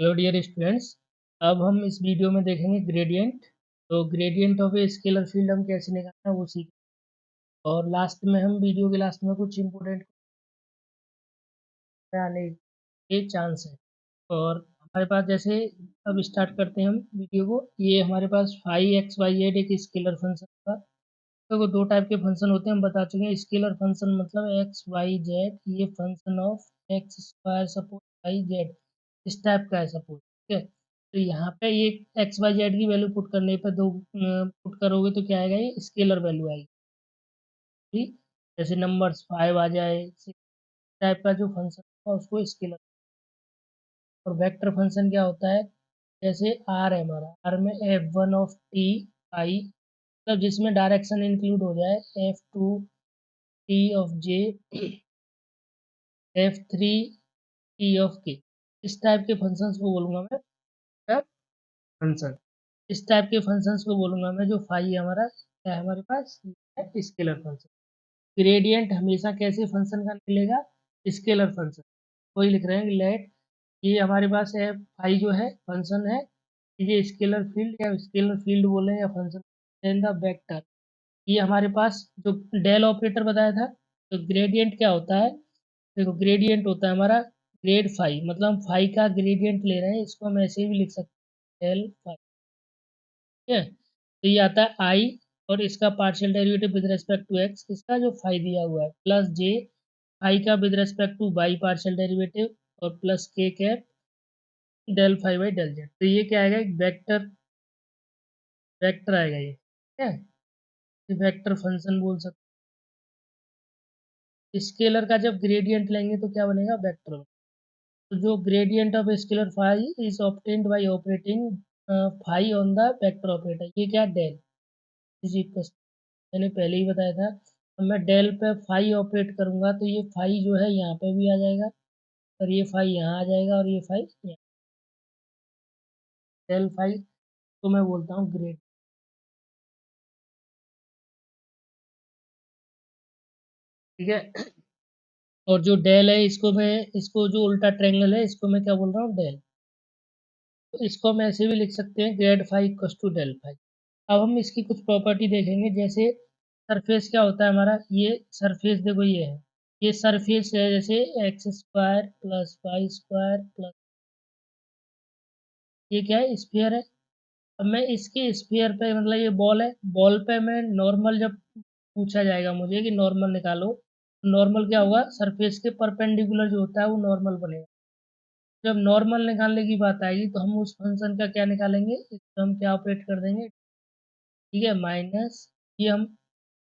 Hello dear students. अब हम इस वीडियो में देखेंगे ग्रेडियंट। तो gradient of a scalar field हम कैसे निकालना है वो सीख, और लास्ट में हम वीडियो के लास्ट में कुछ इंपॉर्टेंट आने के चांस है। और हमारे पास जैसे अब स्टार्ट करते हैं हम वीडियो को। ये हमारे पास फाइव एक्स वाई जेड एक स्केलर फंक्शन था। तो दो टाइप के फंक्शन होते हैं, हम बता चुके हैं। स्केलर फंक्शन मतलब एक्स वाई जेड, ये function of x square suppose y z, इस टाइप का है सपोज। ठीक है, तो यहाँ पे ये एक्स वाई जेड की वैल्यू पुट करने पे दो पुट करोगे तो क्या आएगा, ये स्केलर वैल्यू आएगी। ठीक, जैसे नंबर्स फाइव आ जाए, टाइप का जो फंक्शन होगा उसको स्केलर। और वेक्टर फंक्शन क्या होता है, जैसे आर है हमारा, आर में F one of T I, मतलब जिसमें डायरेक्शन इंक्लूड हो जाए, F two T of J, F three T of के, इस टाइप के फंक्शंस को बोलूंगा मैं वेक्टर फंक्शन। इस टाइप के फंक्शंस को बोलूंगा मैं जो फाई हमारा क्या है हमारे पास, स्केलर फंक्शन। ग्रेडियंट हमेशा कैसे फंक्शन का निकलेगा, स्केलर फंक्शन। वही लिख रहे हैं लेट, ये हमारे पास है फाई जो है फंक्शन है, ये स्केलर फील्ड या स्केलर फील्ड बोले या फंक्शन, देन द वेक्टर। ये हमारे पास जो डेल ऑपरेटर बताया था। तो ग्रेडियंट क्या होता है, देखो ग्रेडियंट होता है हमारा ग्रेड फाई, मतलब हम फाई का ग्रेडियंट ले रहे हैं, इसको हम ऐसे भी लिख सकते हैं डेल फाई। ठीक है, तो ये आता है आई, और इसका partial derivative with respect to x, इसका जो फाई दिया हुआ है, प्लस जे फाई का with respect to y partial derivative, और प्लस के cap del phi by del z. तो ये क्या आएगा, एक वेक्टर, वेक्टर आएगा ये। ठीक है, वेक्टर फंक्शन बोल सकते हैं। स्केलर का जब ग्रेडियंट लेंगे तो क्या बनेगा, वेक्टर। तो जो gradient of scalar phi is obtained by operating phi on the vector operator, ये क्या डेल इज इक्वल, मैंने पहले ही बताया था। अब मैं डेल पे फाई ऑपरेट करूंगा तो ये फाई जो है यहाँ पे भी आ जाएगा, और ये फाई यहाँ आ जाएगा, और ये फाई यहाँ। डेल फाई को मैं बोलता हूँ ग्रेड। ठीक है, और जो डेल है इसको मैं, इसको जो उल्टा ट्रायंगल है इसको मैं क्या बोल रहा हूँ, डेल। तो इसको हम ऐसे भी लिख सकते हैं grad phi equal to del phi. अब हम इसकी कुछ प्रॉपर्टी देखेंगे, जैसे सरफेस क्या होता है हमारा, ये सरफेस देखो ये है, ये सरफेस है जैसे x square plus y square plus, ये क्या है, स्फीयर है। अब मैं इसके स्फीयर पे, मतलब ये बॉल है, बॉल पे मैं नॉर्मल जब पूछा जाएगा मुझे कि नॉर्मल निकालो, नॉर्मल क्या होगा, सरफेस के परपेंडिकुलर जो होता है वो नॉर्मल बनेगा। जब नॉर्मल निकालने की बात आएगी तो हम उस फंक्शन का क्या निकालेंगे, इसको हम क्या ऑपरेट कर देंगे, ठीक है, माइनस, ये हम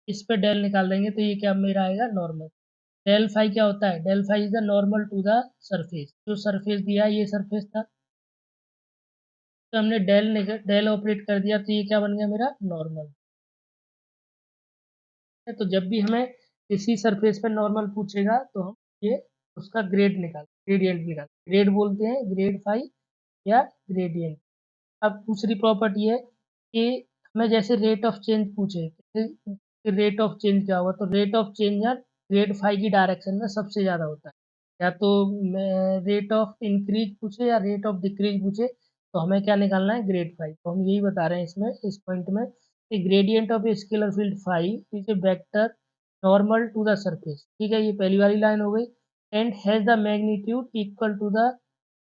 इस पे डेल निकाल देंगे तो ये क्या मेरा आएगा, नॉर्मल। डेल फाई क्या होता है, del phi is the normal to the surface, जो सरफेस दिया है ये सरफेस था, तो हमने डेल ऑपरेट कर दिया तो ये क्या बन गया मेरा, नॉर्मल। तो जब भी हमें किसी सरफेस पर नॉर्मल पूछेगा तो हम ये उसका ग्रेडियंट निकाल, ग्रेड बोलते हैं ग्रेड फाई या ग्रेडियंट। अब दूसरी प्रॉपर्टी है कि हमें जैसे रेट ऑफ चेंज पूछे, रेट ऑफ चेंज क्या होगा, तो रेट ऑफ चेंज यार ग्रेड फाई की डायरेक्शन में सबसे ज़्यादा होता है। या तो रेट ऑफ इंक्रीज पूछे या रेट ऑफ डिक्रीज पूछे, तो हमें क्या निकालना है, ग्रेड फाई। तो हम यही बता रहे हैं इसमें, इस पॉइंट में, कि gradient of a scalar field phi is a vector normal to the surface. ठीक है, ये पहली वाली लाइन हो गई। And has the magnitude equal to the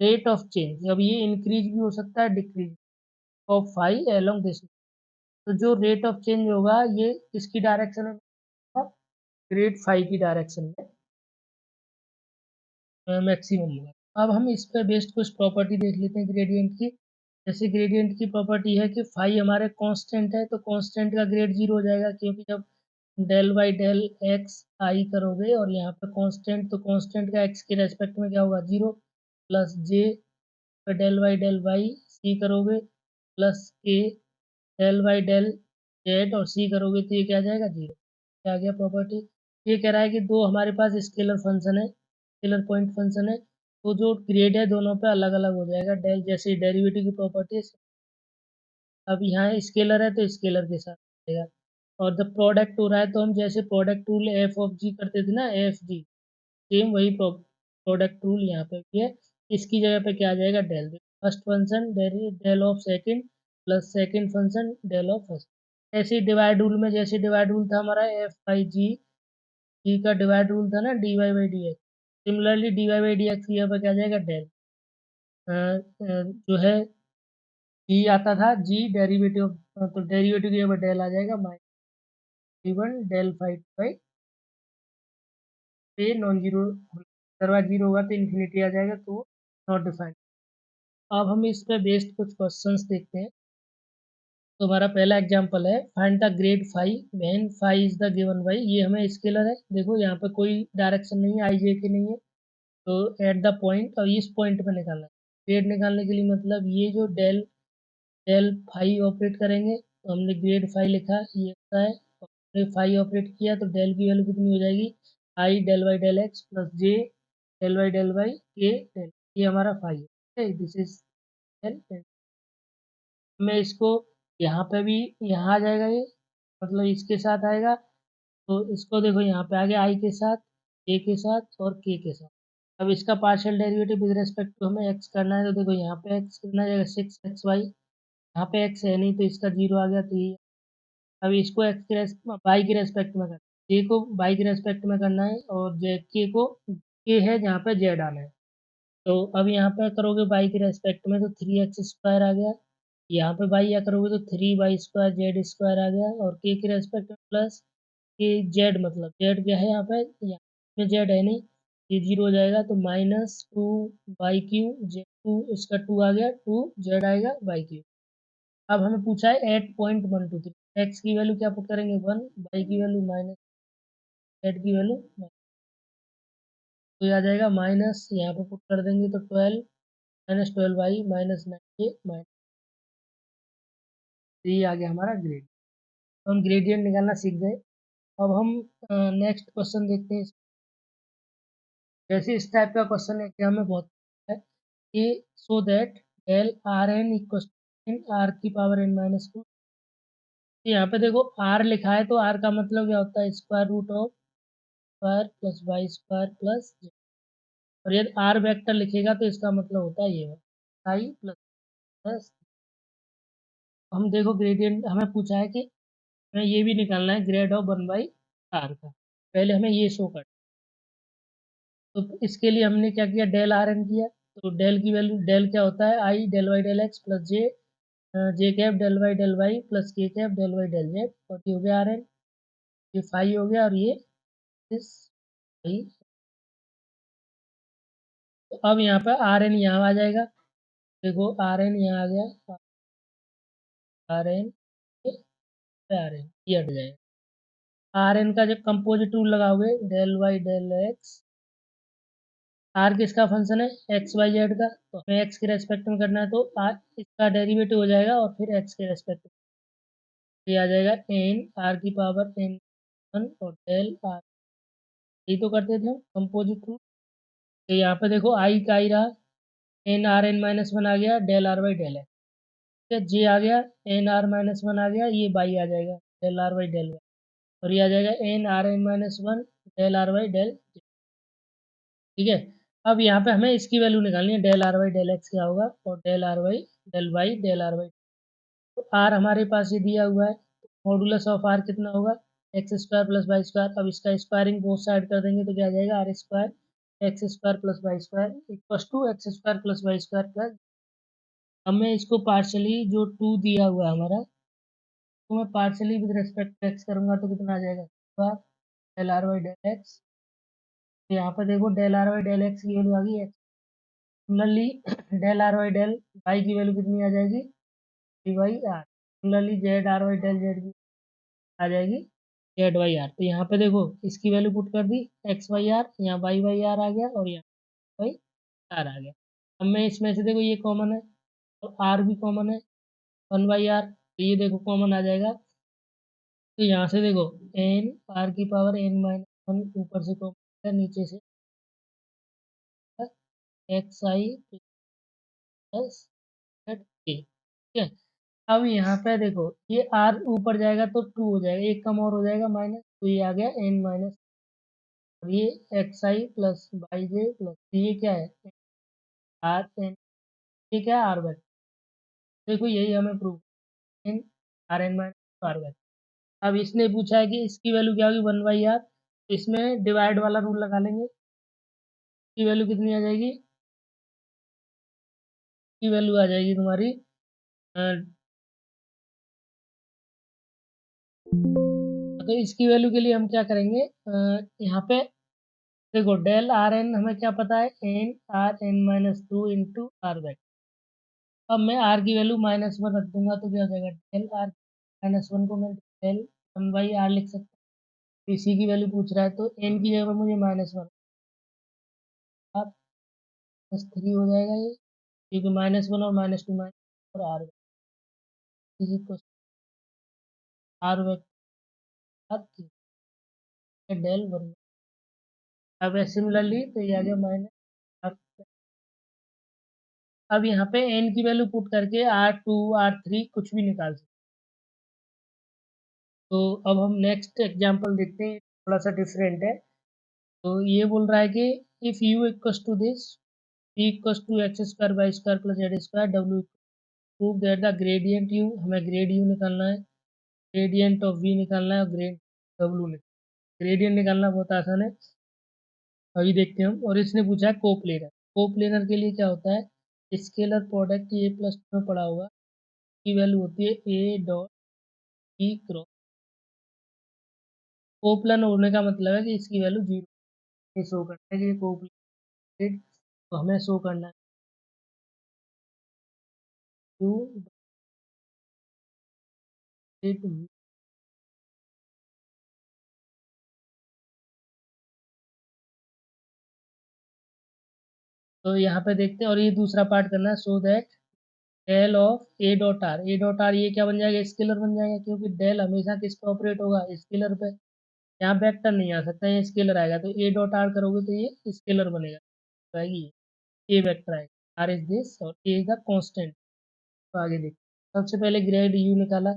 rate of change, अब ये इंक्रीज भी हो सकता है decrease of phi along this. तो जो रेट ऑफ चेंज होगा ये किसकी डायरेक्शन में होगा, ग्रेड फाई की डायरेक्शन में मैक्सिमम होगा। अब हम इस पर बेस्ड कुछ प्रॉपर्टी देख लेते हैं ग्रेडियंट की। जैसे ग्रेडियंट की प्रॉपर्टी है कि फाई हमारे कांस्टेंट है, तो कांस्टेंट का ग्रेड जीरो हो जाएगा, क्योंकि जब डेल बाई डेल एक्स आई करोगे और यहाँ पे कांस्टेंट, तो कांस्टेंट का एक्स के रेस्पेक्ट में क्या होगा, zero, plus J del by del y see करोगे, प्लस के डेल बाई डेल जेड, और सी करोगे तो ये क्या आ जाएगा, जीरो। क्या आ गया प्रॉपर्टी। ये कह रहा है कि दो हमारे पास स्केलर फंक्शन है, स्केलर पॉइंट फंक्शन है, तो जो ग्रेड है दोनों पे अलग अलग हो जाएगा, डेल जैसे डेरिवेटिव की प्रॉपर्टी है। अब यहाँ स्केलर है तो स्केलर के साथ रहेगा, और जब प्रोडक्ट हो रहा है तो हम जैसे प्रोडक्ट रूल एफ ऑफ जी करते थे ना, एफ जी, सेम वही प्रोडक्ट रूल यहाँ पे भी है। इसकी जगह पे क्या आ जाएगा, del. First function del of second plus second function del of first. ऐसे डिवाइड रूल में, जैसे डिवाइड रूल था हमारा एफ बाई जी, जी का डिवाइड रूल था ना d y by d x, similarly d y by d x यहाँ पर क्या जाएगा डेल, जो है जी आता था जी डेरिवेटिव, तो डेरिवेटिव की यहाँ पर डेल आ जाएगा minus one del five by पे नॉन जीरो, अदरवाइज जीरो होगा तो इन्फिनिटी आ जाएगा, तो नॉट डिफाइंड। अब हम इस पे बेस्ड कुछ क्वेश्चंस देखते हैं। तो हमारा पहला एग्जांपल है find the grade five when five is the given by, ये हमें स्केलर है, देखो यहाँ पे कोई डायरेक्शन नहीं है, आई जे के नहीं है, तो एट द पॉइंट, और इस पॉइंट पे निकालना है। ग्रेड निकालने के लिए मतलब ये जो डेल डेल फाइव ऑपरेट करेंगे, तो हमने ग्रेड फाइव लिखा, ये होता है, हमने फाइव ऑपरेट किया तो डेल की वैल्यू कितनी हो जाएगी, I del Y del X plus J del Y K del, ये हमारा फाइव है, दिस इज डेल। मैं इसको यहाँ पे भी, यहाँ आ जाएगा ये, मतलब इसके साथ आएगा, तो इसको देखो यहाँ पे आ गया आई के साथ, ए के साथ और के साथ। अब इसका partial derivative with respect to हमें एक्स करना है, तो देखो यहाँ पे एक्स कितना जाएगा सिक्स एक्स वाई, यहाँ पे एक्स है नहीं तो इसका जीरो आ गया, तो ये अब इसको एक्स के वाई के रेस्पेक्ट में करना है, जे को वाई के रेस्पेक्ट में करना है, और जे के को के है जहाँ पे जेड आना है, तो अब यहाँ पे करोगे वाई के रेस्पेक्ट में तो थ्री एक्स स्क्वायर आ गया, यहाँ पे वाई या करोगे तो three Y square Z square आ गया, और के रेस्पेक्ट में प्लस के जेड, मतलब जेड क्या है यहाँ पे जेड है नहीं, ये जीरो हो जाएगा, तो minus two y q z two, इसका टू आ गया, टू जेड आएगा वाई क्यू। अब हमें पूछा है at point one two three, x की वैल्यू क्या पुट करेंगे वन, वाई की वैल्यू माइनस, जेड की वैल्यू, तो ये आ जाएगा माइनस, यहाँ पे पुट कर देंगे तो twelve minus twelve Y minus nine A minus, ये आ गया हमारा ग्रेड। तो हम ग्रेडियंट निकालना सीख गए। अब हम नेक्स्ट क्वेश्चन देखते हैं। जैसे इस टाइप का क्वेश्चन एग्जाम में बहुत है कि so that del r n equal n r की पावर एन माइनस टू, यहाँ पे देखो आर लिखा है, तो आर का मतलब क्या होता है, square root of square plus y square plus, और यदि आर वेक्टर लिखेगा तो इसका मतलब होता है ये आई प्लस प्लस। हम देखो ग्रेडियंट हमें पूछा है कि हमें ये भी निकालना है grad of one by r का, पहले हमें ये शो कर, तो इसके लिए हमने क्या किया, डेल आर एन किया, तो डेल की वैल्यू, डेल क्या होता है I del Y del X plus J J cap del Y plus के cap del Y del Z, और ये हो गया आर एन, ये फाइव हो गया, और ये इस फाइव। तो अब यहाँ पर आर एन यहाँ आ जाएगा, देखो आर एन यहाँ आ गया, आर एन आर एन ये हट जाएगा। आर एन का जब कंपोजिट रूल लगाओगे del Y del x, r किसका फंक्शन है, एक्स वाई जेड का, तो हमें एक्स के रेस्पेक्ट में करना है, तो आर इसका डेरिवेटिव हो जाएगा और फिर एक्स के रेस्पेक्ट में, ये आ जाएगा एन आर की पावर एन वन और डेल आर, यही तो करते थे हम कंपोजिट रूल। तो यहाँ पे देखो आई का आई रहा, N are N minus one आ गया del R by del X, ठीक है, जे आ गया, एन आर माइनस वन आ गया, ये बाई आ जाएगा del R by del Y, और ये आ जाएगा N are N minus one del R by del, ठीक है। अब यहाँ पे हमें इसकी वैल्यू निकालनी है, del r y del x क्या होगा, और del r y del r y, तो आर हमारे पास ये दिया हुआ है, मॉडुलस ऑफ आर कितना होगा, x square plus y square, अब इसका स्क्वायरिंग बोथ साइड कर देंगे तो क्या आ जाएगा r square x square plus y square equals to x square plus y square plus, अब मैं इसको पार्शली जो टू दिया हुआ है हमारा, तो मैं partially with respect to x करूंगा तो कितना आ जाएगा square del r y del x, तो यहाँ पर देखो del r y del x की वैल्यू आ गई, similarly del r y del y की वैल्यू कितनी आ जाएगी, d y r, similarly z r y del z की आ जाएगी जेड वाई आर, तो यहाँ पे देखो इसकी वैल्यू पुट कर दी एक्स वाई आर, यहाँ वाई वाई आर आ गया और यहाँ वाई आर आ गया। अब मैं इसमें से देखो ये कॉमन है तो आर भी कॉमन है, वन बाई आर, तो ये देखो कॉमन आ जाएगा, तो यहाँ से देखो एन आर की पावर एन माइनस वन ऊपर से कॉमन है, नीचे से एक्स आई प्लस जेड के, ठीक है। अब यहाँ पे देखो ये आर ऊपर जाएगा तो टू हो जाएगा, एक कम और हो जाएगा माइनस, तो ये आ गया एन माइनस, और ये एक्स आई प्लस वाई जे प्लस ये क्या है आर एन, ये क्या है, आर वेक्टर। देखो यही हमें prove n r N minus r vector. अब इसने पूछा है कि इसकी वैल्यू क्या होगी, 1/r। इसमें डिवाइड वाला रूल लगा लेंगे। इसकी वैल्यू कितनी आ जाएगी, इसकी वैल्यू आ जाएगी तुम्हारी तो इसकी वैल्यू के लिए हम क्या करेंगे, यहाँ पे देखो डेल आर एन हमें क्या पता है, n are N minus two into r vector. अब मैं आर की वैल्यू -1 रख दूंगा तो क्या हो जाएगा, डेल आर -1 को मैं डेल 1/r लिख सकता हूँ। तो इसी की वैल्यू पूछ रहा है, तो एन की जगह पर मुझे -1 आर +3 हो जाएगा ये, क्योंकि -1 और -2 माइनस और r is equal r vector del 1। अब सिमिलरली तो ये आ गया माइनस। अब यहाँ पे एन की वैल्यू पुट करके R2 R3 कुछ भी निकाल सकते। तो अब हम नेक्स्ट एग्जांपल देखते हैं, थोड़ा सा डिफरेंट है। तो ये बोल रहा है कि if u equals to this v equals to x square y square plus z square डब्ल्यू, prove that the gradient u, हमें ग्रेड u निकालना है, ग्रेडियंट ऑफ v निकालना है और ग्रेड w निकालना है। ग्रेडियंट निकालना बहुत आसान है, अभी देखते हैं हम। और इसने पूछा है कोप्लेनर। कोप्लेनर के लिए क्या होता है, स्केलर प्रोडक्ट ये प्लस में पड़ा होगा, की वैल्यू होती है ए डॉट बी क्रॉस। कोप्लन होने का मतलब है कि इसकी वैल्यू 0 शो करता है कि ये कोप्लेटेड। तो हमें शो करना है टू तो यहाँ पे देखते हैं, और ये दूसरा पार्ट करना है, so that del of a dot r, a dot r ये क्या बन जाएगा, स्केलर बन जाएगा, क्योंकि डेल हमेशा किस पे ऑपरेट होगा, स्केलर पे। यहाँ वेक्टर नहीं आ सकता, ये स्केलर आएगा, तो ए डॉट आर करोगे तो ये स्केलर बनेगा, तो आएगी ए वेक्टर आएगा, आर इज दिस और ए इज द कांस्टेंट। तो आगे देखो, सबसे पहले ग्रेड यू निकाला।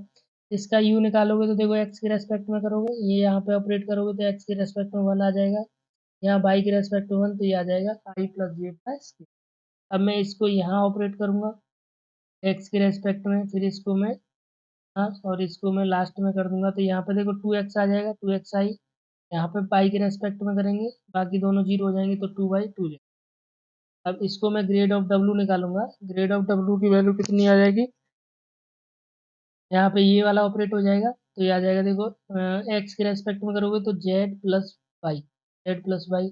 इसका यू निकालोगे तो देखो एक्स के रेस्पेक्ट में करोगे, ये यहाँ पे ऑपरेट करोगे तो एक्स के रेस्पेक्ट में 1 आ जाएगा, यहाँ बाई के रेस्पेक्ट में 1, तो ये आ जाएगा आई प्लस जे प्लस के। अब मैं इसको यहाँ ऑपरेट करूंगा एक्स के रेस्पेक्ट में, फिर इसको मैं और इसको मैं लास्ट में कर दूंगा, तो यहाँ पे देखो 2x आ जाएगा, 2x आई। यहाँ पे पाई के रेस्पेक्ट में करेंगे, बाकी दोनों 0 हो जाएंगे, तो 2/2 जाएगा। अब इसको मैं ग्रेड ऑफ डब्लू निकालूंगा, ग्रेड ऑफ डब्लू की वैल्यू कितनी आ जाएगी, यहाँ पे ये वाला ऑपरेट हो जाएगा, तो ये आ जाएगा देखो, एक्स के रेस्पेक्ट में करोगे तो Z plus Y, Z plus Y,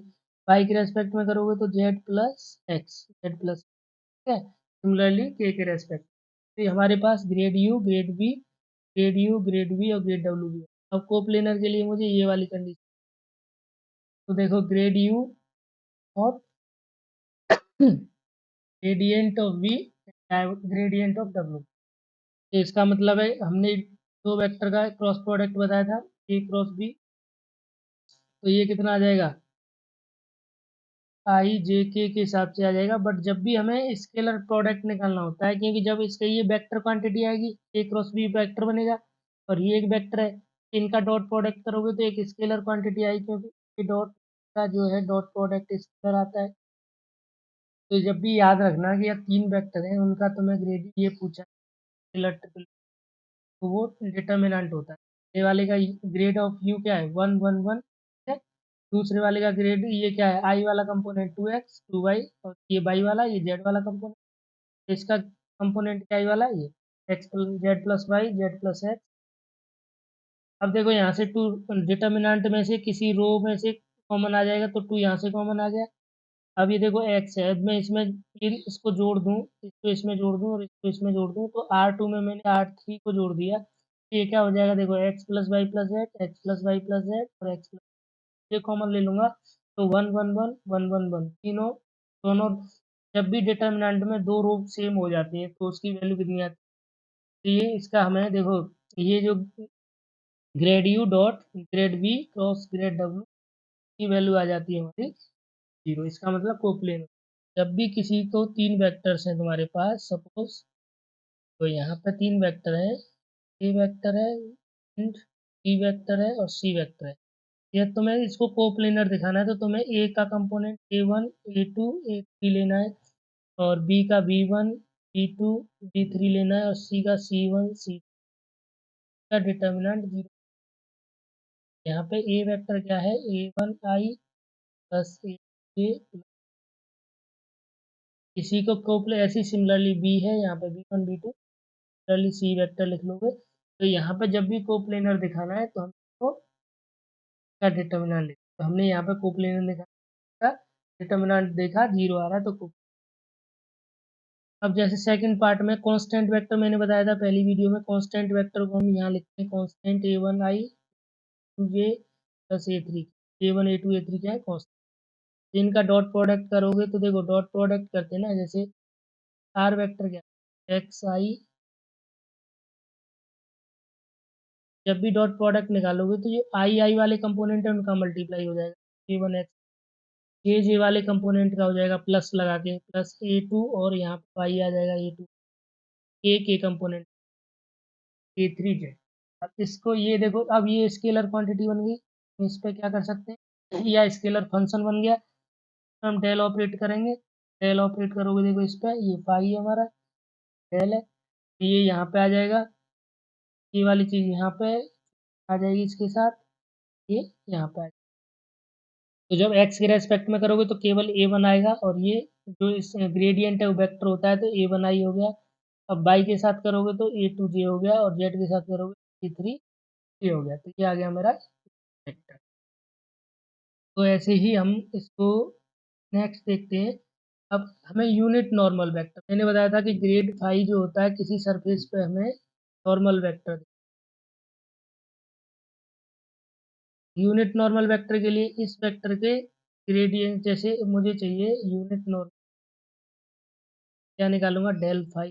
Y के रेस्पेक्ट में करोगे तो Z plus X, Z plus, ठीक है। सिमिलरली के रेस्पेक्ट, तो ये हमारे पास grad U grad B, grad U grad B और ग्रेड डब्ल्यू भी है। अब कोप्लेनर के लिए मुझे ये वाली कंडीशन, तो देखो ग्रेड यू और gradient of v gradient of डब्ल्यू। तो इसका मतलब है हमने दो वेक्टर का क्रॉस प्रोडक्ट बताया था, ए क्रॉस बी, तो ये कितना आ जाएगा, आई जे के हिसाब से आ जाएगा। बट जब भी हमें स्केलर प्रोडक्ट निकालना होता है, क्योंकि जब इसका ये वेक्टर क्वांटिटी आएगी, ए क्रॉस बी वेक्टर बनेगा और ये एक वेक्टर है, इनका डॉट प्रोडक्ट करोगे तो एक स्केलर क्वांटिटी आएगी, क्योंकि ये डॉट का जो है डॉट प्रोडक्ट स्केलर आता है। तो जब भी याद रखना कि अब 3 वेक्टर हैं, उनका तुम्हें ग्रेड ये पूछा स्केलर ट्रिपल, तो वो डिटर्मिनेंट होता है। ये वाले का ग्रेड ऑफ यू क्या है, 1 1 1, ठीक है। दूसरे वाले का ग्रेड ये क्या है, आई वाला कंपोनेंट 2x 2y, और ये बाई वाला ये जेड वाला कंपोनेंट, इसका कंपोनेंट क्या, आई वाला ये x plus z plus Y Z plus x. अब देखो यहाँ से टू डिटर्मिनेंट में से किसी रो में से कॉमन आ जाएगा, तो 2 यहाँ से कॉमन आ गया। अब ये देखो एक्स है, अब मैं इसमें फिर इसको जोड़ दूँ, इसको इसमें जोड़ दूँ और इसको इसमें जोड़ दूँ, तो R2 में मैंने R3 को जोड़ दिया, तो ये क्या हो जाएगा, देखो x plus y plus z, x plus y plus z और एक्स प्लस, ये कॉमन ले लूंगा, तो 1 1 1 1 1 1, तीनों दोनों जब भी डिटर्मिनेंट में दो रो सेम हो जाती है तो उसकी वैल्यू कितनी आती है, तो ये इसका हमें देखो, ये जो grad u dot grad b cross grad डब्ल्यू की वैल्यू आ जाती है हमारी 0, इसका मतलब कोप्लेनर। जब भी किसी को 3 वेक्टर्स हैं तुम्हारे पास सपोज, तो यहाँ पे 3 वेक्टर है, ए वेक्टर है एंड बी वेक्टर है और सी वेक्टर है। ये तुम्हें इसको कोप्लेनर दिखाना है, तो तुम्हें ए का कंपोनेंट A1 A2 A3 लेना है, और बी का B1 B2 B3 लेना है और C का C1 C का डिटर्मिनेंट 0। यहाँ पे ए वेक्टर क्या है, A1I प्लस A इसी को कोप्ले ऐसी सिमिलरली बी है, यहाँ पे B1 B2 similarly C vector लिख लोगे। तो यहाँ पे जब भी कोप्लेनर दिखाना है तो हमको का डिटर्मिनेंट लिख, तो हमने यहाँ पे कोप्लेनर दिखा, डिटर्मिनेंट देखा 0 आ रहा है तो अब जैसे सेकंड पार्ट में कांस्टेंट वेक्टर मैंने बताया था पहली वीडियो में, कांस्टेंट वेक्टर को हम यहाँ लिखते हैं constant A1I 2J plus A3। A1 A2 A3 क्या है, कांस्टेंट। इनका डॉट प्रोडक्ट करोगे तो देखो डॉट प्रोडक्ट करते हैं ना, जैसे आर वेक्टर क्या है, XI, जब भी डॉट प्रोडक्ट निकालोगे तो जो आई वाले कंपोनेंट है उनका मल्टीप्लाई हो जाएगा, A1X। जे वाले कंपोनेंट का हो जाएगा प्लस लगा के प्लस A2, और यहाँ पर वाई आ जाएगा A2। के कंपोनेंट A3 Z। अब इसको ये देखो, अब ये स्केलर क्वांटिटी बन गई, तो इस पे क्या कर सकते हैं, या स्केलर फंक्शन बन गया। तो हम डेल ऑपरेट करेंगे, डेल ऑपरेट करोगे देखो इस पे, ये फाई हमारा डेल है, तो ये यहाँ पे आ जाएगा, ये वाली चीज़ यहाँ पे आ जाएगी इसके साथ, ये यहाँ पे आ जाएगी। तो जब एक्स के रेस्पेक्ट में करोगे तो केवल A1 आएगा, और ये जो इस ग्रेडियंट है वो वेक्टर होता है तो A1I हो गया। अब बाई के साथ करोगे तो A2J हो गया, और जेड के साथ करोगे A3J हो गया, तो ये आ गया मेरा वेक्टर। तो ऐसे ही हम इसको नेक्स्ट देखते हैं। अब हमें यूनिट नॉर्मल वेक्टर, मैंने बताया था कि ग्रेड फाई जो होता है किसी सरफेस पे हमें normal vector, unit normal vector के लिए इस वेक्टर के ग्रेडियंट, जैसे मुझे चाहिए यूनिट नॉर्मल, क्या निकालूंगा, डेल फाई।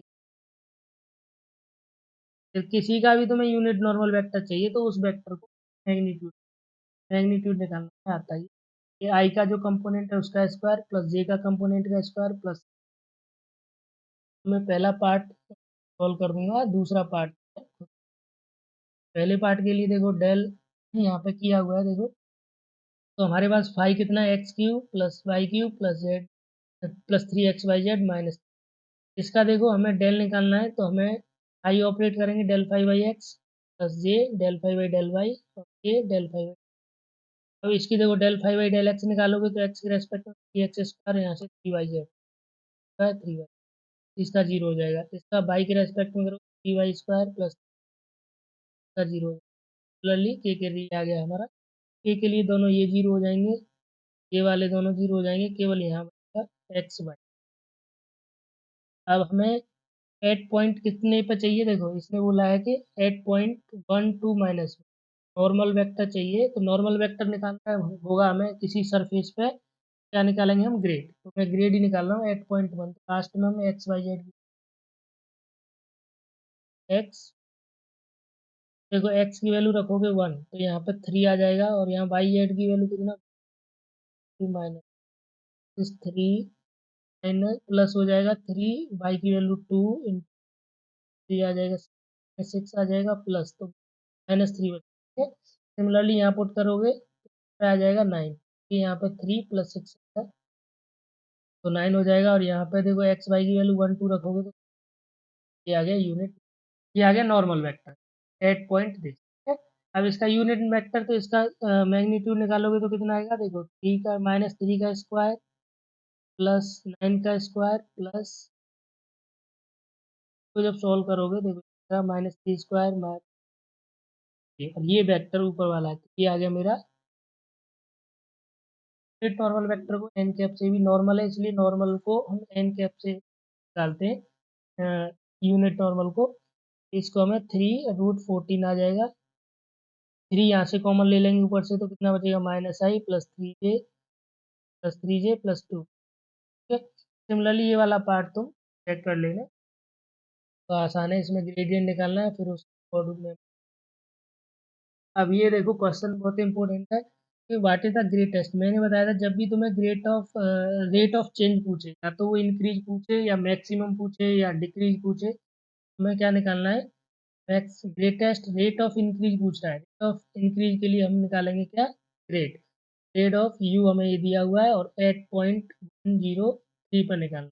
फिर किसी का भी तुम्हें यूनिट नॉर्मल वेक्टर चाहिए तो उस वेक्टर को मैग्नीट्यूड मैग्नीट्यूड निकालना में आता है। ये आई का जो कंपोनेंट है उसका स्क्वायर प्लस जे का कंपोनेंट का स्क्वायर प्लस, मैं पहला पार्ट सॉल्व कर दूंगा, दूसरा पार्ट पहले पार्ट के लिए देखो डेल यहाँ पे किया हुआ है देखो, तो हमारे पास फाई कितना है, x³ plus y³ plus z plus 3xyz minus. इसका देखो हमें डेल निकालना है तो हमें आई ऑपरेट करेंगे, del phi by x plus J del phi by del Y और के डेल फाई बाई। अब इसकी देखो del phi by del x निकालोगे तो एक्स के रेस्पेक्ट में 3x², यहाँ से 3yz स्क्वायर 3y, इसका 0 हो जाएगा। इसका बाई के रेस्पेक्ट में करो 3y² प्लस का 0 हो जाएगा। सिमिलरली के लिए आ गया हमारा, के लिए दोनों ये 0 हो जाएंगे, ये वाले दोनों 0 हो जाएंगे, केवल यहाँ बचेगा एक्स वाई। अब हमें एट पॉइंट कितने पे चाहिए, देखो इसने बोला है कि 8.12 माइनस नॉर्मल वेक्टर चाहिए, तो नॉर्मल वेक्टर निकालना होगा हमें किसी सरफेस पे, क्या निकालेंगे हम, ग्रेड। तो मैं ग्रेड ही निकाल रहा हूँ 8.1, लास्ट में हम एक्स वाई जेड एक्स, देखो एक्स की वैल्यू रखोगे 1 तो यहाँ पे 3 आ जाएगा, और यहाँ वाई जेड की वैल्यू कितना, 2 माइनस इस 3 माइनस प्लस हो जाएगा 3, वाई की वैल्यू 2 इंटू 3 आ जाएगा 6 आ जाएगा प्लस, तो -3 बचेगा। सिमिलरली यहाँ पुट करोगे तो आ जाएगा 9, यहाँ पे 3 प्लस 6 है तो 9 हो जाएगा, और यहाँ पे देखो एक्स वाई की वैल्यू 1 2 रखोगे तो ये आ गया यूनिट, ये आ गया नॉर्मल वेक्टर 8.3। ठीक है, अब इसका यूनिट वेक्टर, तो इसका मैग्नीट्यूड निकालोगे तो कितना आएगा, देखो 3 का -3 का स्क्वायर प्लस 9 का स्क्वायर प्लस, तो जब सॉल्व करोगे देखो -3 स्क्वायर माइनस, और ये वेक्टर ऊपर वाला है, तो ये आ गया मेरा यूनिट नॉर्मल वेक्टर को एन कैप से भी नॉर्मल है, इसलिए नॉर्मल को हम एन कैप से निकालते हैं यूनिट नॉर्मल को। इसको हमें 3√14 आ जाएगा, 3 यहाँ से कॉमन ले लेंगे ऊपर से तो कितना बचेगा, -i प्लस 3j प्लस 2। ठीक है, सिमिलरली ये वाला पार्ट तुम चेक कर लेना, तो आसान है, इसमें ग्रेडियंट निकालना है फिर उसको अकॉर्डिंग में। अब ये देखो क्वेश्चन बहुत इंपॉर्टेंट है कि व्हाट इज द ग्रेटेस्ट, मैंने बताया था जब भी तुम्हें रेट ऑफ चेंज पूछे, या तो वो इंक्रीज पूछे या मैक्सिमम पूछे या डिक्रीज पूछे, तुम्हें क्या निकालना है, max greatest rate of increase पूछ रहा है, रेट ऑफ इंक्रीज के लिए हम निकालेंगे क्या, ग्रेड, ग्रेड ऑफ यू हमें ये दिया हुआ है, और 8.103 पर निकालना।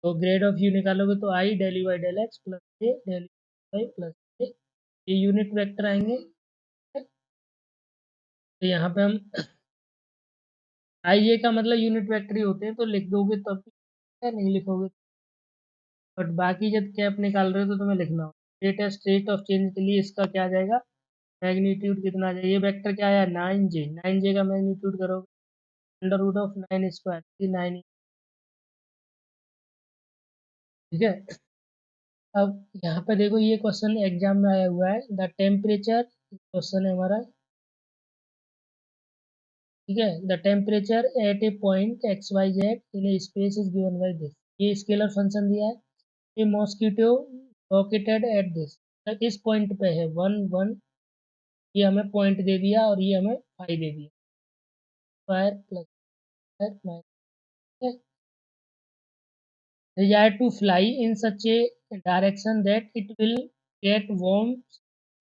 तो ग्रेड ऑफ यू निकालोगे तो I del U by del X plus A del U by plus A, ये यूनिट वेक्टर आएंगे। तो यहाँ पे हम आई ए का मतलब यूनिट वेक्टर ही होते हैं, तो लिख दोगे तब क्या, नहीं लिखोगे। बट बाकी जब कैप निकाल रहे हो तो तुम्हें लिखना होगा। रेट रेट ऑफ चेंज के लिए इसका क्या आ जाएगा, मैग्नीट्यूड कितना आ जाएगा। ये वेक्टर क्या आया, 9j, 9j का मैग्नीट्यूड करोगे अंडर रूट ऑफ 9 स्क्वायर, 9। ठीक है। अब यहाँ पे देखो, ये क्वेश्चन एग्जाम में आया हुआ है, द टेम्परेचर क्वेश्चन है हमारा। ठीक है, the temperature at a point x y z in a space is given by this. ये स्केलर फंक्शन दिया है। ये मॉस्किटो लोकेटेड एट दिस, इस पॉइंट पे है 1 1, ये हमें पॉइंट दे दिया और ये हमें फाइव दे दिया, square plus square minus. desired to fly in such a direction that it will get warm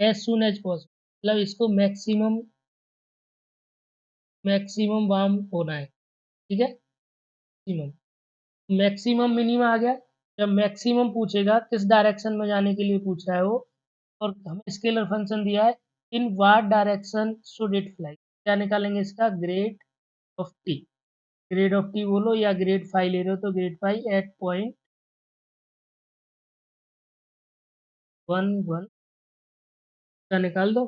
as soon as possible, मतलब इसको मैक्सिमम मैक्सिमम वार्म होना है। ठीक है, मैक्सिमम, मैक्सिमम मिनिमम आ गया। जब मैक्सिमम पूछेगा किस डायरेक्शन में जाने के लिए पूछ रहा है वो, और हमें स्केलर फंक्शन दिया है, in what direction should it fly, क्या निकालेंगे इसका, grade of T. Grade of T बोलो या ग्रेड फाइव ले रहे हो तो ग्रेड फाइव एट पॉइंट 1 1 का निकाल दो।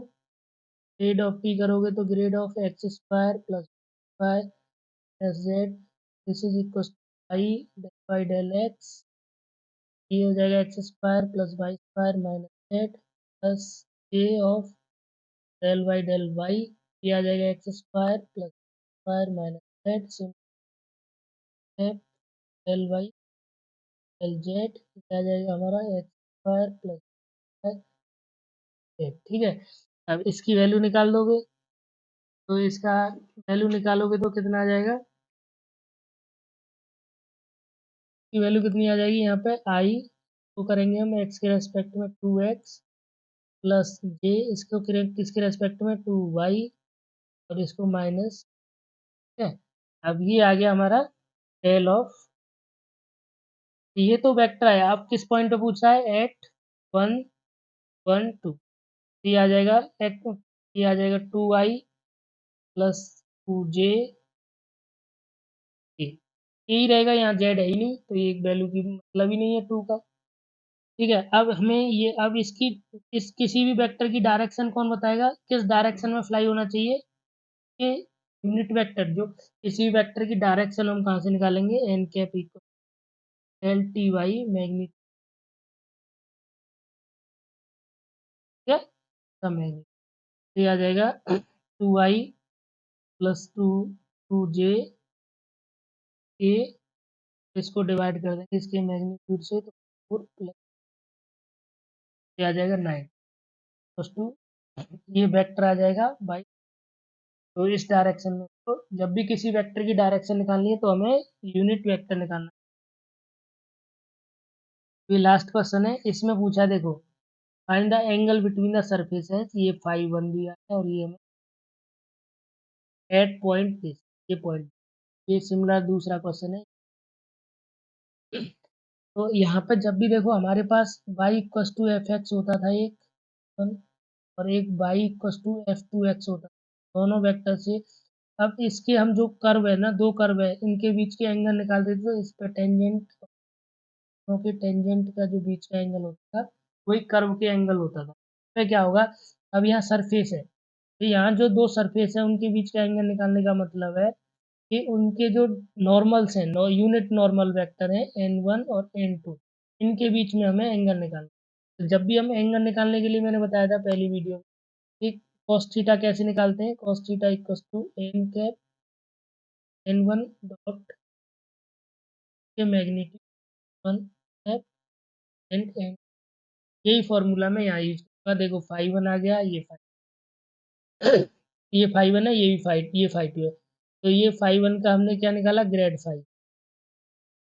ग्रेड ऑफ टी करोगे तो grad of x square plus five s z, this is equal i del by del x, ये हो जाएगा x square plus y square minus z plus a of del by del y, ये आ जाएगा x square plus square minus z simple del Y del z, ये आ जाएगा हमारा एक्स स्क्वायर प्लस जेड। ठीक है, अब इसकी वैल्यू निकाल दोगे, तो इसका वैल्यू निकालोगे तो कितना आ जाएगा, की वैल्यू कितनी आ जाएगी, यहाँ पे आई को करेंगे हम एक्स के रेस्पेक्ट में 2x प्लस जे, इसको किसके रेस्पेक्ट में 2y, और इसको माइनस। ठीक है, अब ये आ गया हमारा डेल ऑफ, ये तो वेक्टर है, अब किस पॉइंट पे पूछा है, एट 1 1 2, ये आ जाएगा ये आ जाएगा 2y प्लस 2j, यही रहेगा, यहाँ जेड है ही नहीं तो ये एक वैल्यू की मतलब ही नहीं है 2 का। ठीक है, अब हमें ये, अब इसकी, इस किसी भी वेक्टर की डायरेक्शन कौन बताएगा, किस डायरेक्शन में फ्लाई होना चाहिए, ये यूनिट वेक्टर, जो किसी भी वेक्टर की डायरेक्शन हम कहाँ से निकालेंगे, n cap equal l t y magnitude, का मैग्नीट्यूड, ये आ जाएगा 2y प्लस 2 2j के, इसको डिवाइड कर देंगे इसके मैग्नीट्यूड से तो 4 प्लस, ये आ जाएगा 9 प्लस 2, ये वेक्टर आ जाएगा बाई, तो इस डायरेक्शन में, तो जब भी किसी वेक्टर की डायरेक्शन निकालनी है तो हमें यूनिट वेक्टर निकालना है। ये लास्ट क्वेश्चन है, इसमें पूछा देखो, find the angle between the surfaces, ये 5 1 दिया है और ये हमें एट पॉइंट दिस, ये पॉइंट, ये सिमिलर दूसरा क्वेश्चन है। तो यहाँ पर जब भी देखो हमारे पास y equals to f x होता था एक one, और एक y equals to f two x होता था, दोनों वेक्टर से। अब इसके हम जो कर्व है ना, दो कर्व है, इनके बीच के एंगल निकाल देते तो इस पर टेंजेंट, क्योंकि टेंजेंट का जो बीच का एंगल होता था वही कर्व के एंगल होता था। तो क्या होगा, अब यहाँ सरफेस है, तो यहाँ जो दो सरफेस है उनके बीच का एंगल निकालने का मतलब है कि उनके जो नॉर्मल्स हैं, यूनिट नॉर्मल वेक्टर हैं n1 और n2, इनके बीच में हमें एंगल निकालना। तो जब भी हम एंगल निकालने के लिए, मैंने बताया था पहली वीडियो में कि cos थीटा कैसे निकालते हैं, cos theta equals to n cap n1 dot के मैग्नीट्यूड 1 कैप एंड एन, यही फॉर्मूला में यहाँ यूज करूँगा। देखो 5 1 आ गया, ये 5 ये 5 1 है, ये भी 5, ये 5 2 है, तो ये 5 1 का हमने क्या निकाला, ग्रेड 5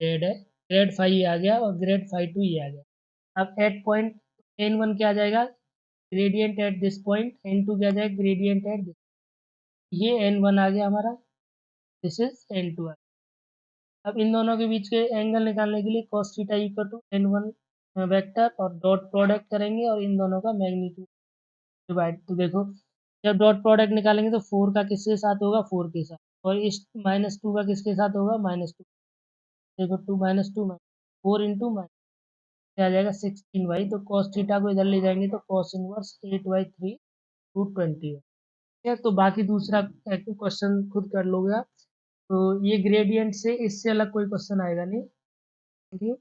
ग्रेड है, ग्रेड 5 ये आ गया और ग्रेड 5 2 ये आ गया। अब एट पॉइंट n1 क्या आ जाएगा, gradient at this point, n2 क्या आ जाएगा, ग्रेडियंट एट दिस, ये n1 आ गया हमारा, दिस इज n2 आ गया। अब इन दोनों के बीच के एंगल निकालने के लिए cos theta equal to n1 vector और डॉट प्रोडक्ट करेंगे और इन दोनों का मैग्नीट्यूड डिवाइड। तो देखो जब डॉट प्रोडक्ट निकालेंगे तो 4 का किसके साथ होगा, 4 के साथ, और इस -2 का किसके साथ होगा, -2। देखो 2 -2 4 इंटू माइनस क्या आ जाएगा 16y। तो cos थीटा को इधर ले जाएंगे तो cos इनवर्स 8/3 रूट 20 है। ठीक है, तो बाकी दूसरा क्वेश्चन खुद कर लोगे आप। तो ये ग्रेडियंट से इससे अलग कोई क्वेश्चन आएगा नहीं। ठीक है।